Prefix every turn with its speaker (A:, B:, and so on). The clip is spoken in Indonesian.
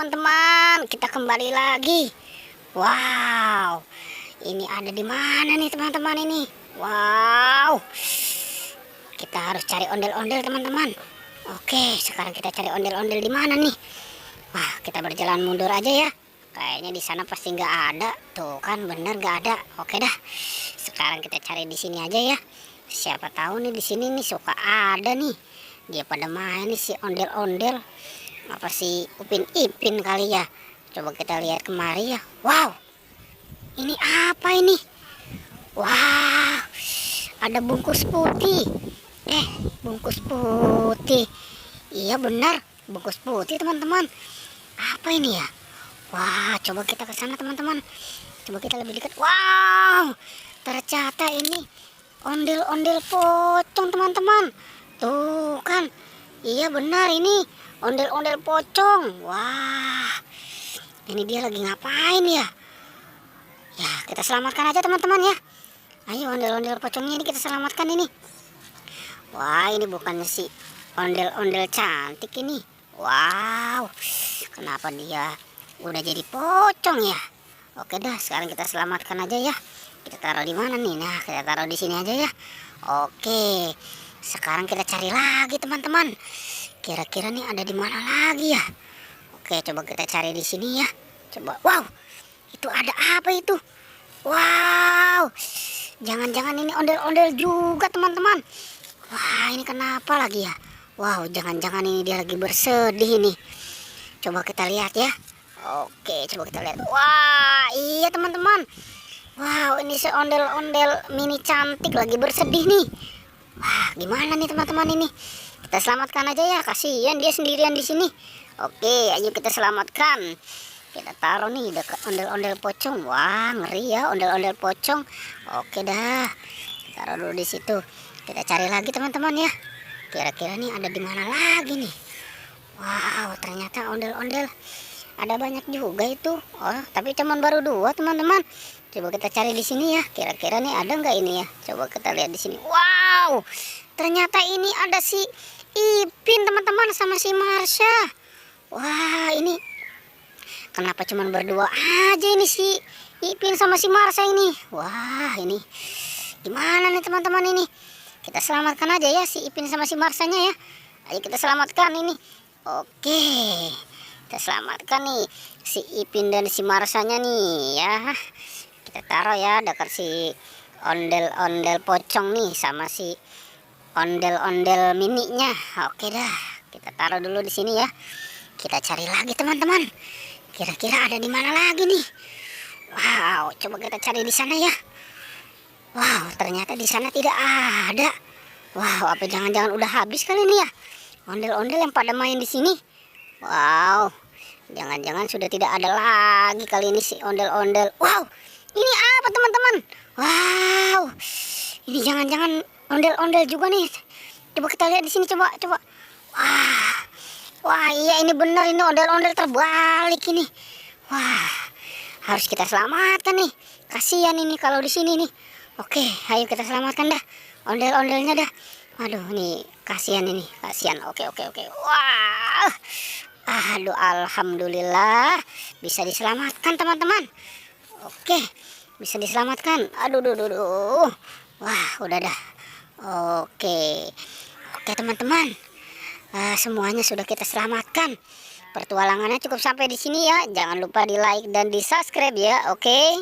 A: teman-teman, kita kembali lagi. Wow, ini ada di mana nih teman-teman ini? Wow, kita harus cari ondel-ondel teman-teman. Oke, sekarang kita cari ondel-ondel di mana nih? Wah, kita berjalan mundur aja ya. Kayaknya di sana pasti nggak ada. Tuh kan, bener nggak ada. Oke dah. Sekarang kita cari di sini aja ya. Siapa tahu nih di sini nih suka ada nih. Dia pada main nih si ondel-ondel. Apa si Upin Ipin kali ya? Coba kita lihat kemari ya. Wow, ini apa ini? Wah, ada bungkus putih. Bungkus putih. Iya benar, bungkus putih teman-teman. Apa ini ya? Wah, coba kita ke sana teman-teman. Coba kita lebih dekat. Wow, ternyata ini ondel-ondel pocong teman-teman. Tuh kan, iya benar ini ondel-ondel pocong. Wah, ini dia lagi ngapain ya? Ya, kita selamatkan aja teman-teman ya. Ayo ondel-ondel pocongnya ini kita selamatkan ini. Wah, ini bukannya si ondel-ondel cantik ini. Wow, kenapa dia udah jadi pocong ya? Oke dah, sekarang kita selamatkan aja ya. Kita taruh di mana nih? Nah, kita taruh di sini aja ya. Oke, sekarang kita cari lagi teman-teman. Kira-kira nih ada di mana lagi ya? Oke, coba kita cari di sini ya. Coba, wow, itu ada apa itu? Wow, jangan-jangan ini ondel-ondel juga teman-teman. Wah, ini kenapa lagi ya? Wow, jangan-jangan ini dia lagi bersedih nih. Coba kita lihat ya. Oke, coba kita lihat. Wah, iya teman-teman. Wow, ini si ondel-ondel mini cantik lagi bersedih nih. Wah, gimana nih teman-teman ini? Kita selamatkan aja ya, kasihan dia sendirian di sini. Oke, ayo kita selamatkan. Kita taruh nih dekat ondel-ondel pocong. Wah, ngeri ya ondel-ondel pocong. Oke dah, taruh dulu di situ. Kita cari lagi teman-teman ya. Kira-kira nih ada di mana lagi nih? Wow, ternyata ondel-ondel ada banyak juga itu. Oh, tapi cuman baru 2 teman-teman. Coba kita cari di sini ya. Kira-kira nih ada nggak ini ya? Coba kita lihat di sini. Wow, ternyata ini ada si Ipin teman-teman sama si Marsha. Wah, ini kenapa cuman berdua aja ini si Ipin sama si Marsha ini? Wah, ini gimana nih teman-teman ini? Kita selamatkan aja ya si Ipin sama si Marsanya ya. Ayo kita selamatkan ini. Oke, kita selamatkan nih si Ipin dan si Marsanya nih ya. Kita taruh ya dekat si ondel-ondel pocong nih sama si ondel-ondel mininya. Oke dah, kita taruh dulu di sini ya. Kita cari lagi teman-teman. Kira-kira ada di mana lagi nih? Wow, coba kita cari di sana ya. Wow, ternyata di sana tidak ada. Wow, apa jangan-jangan udah habis kali ini ya? Ondel-ondel yang pada main di sini. Wow, jangan-jangan sudah tidak ada lagi kali ini si ondel-ondel. Wow, ini apa teman-teman? Wow, ini jangan-jangan ondel-ondel juga nih. Coba kita lihat di sini, coba. Wah, wah iya ini benar ini ondel-ondel terbalik ini. Wah, harus kita selamatkan nih. Kasihan ini kalau di sini nih. Oke, ayo kita selamatkan dah ondel-ondelnya dah. Aduh, nih kasihan ini, kasihan. Oke. Wah, aduh, alhamdulillah bisa diselamatkan teman-teman. Oke, bisa diselamatkan. Aduh. Wah, udah dah. Oke teman-teman. Semuanya sudah kita selamatkan. Pertualangannya cukup sampai di sini ya. Jangan lupa di like dan di subscribe ya. Oke.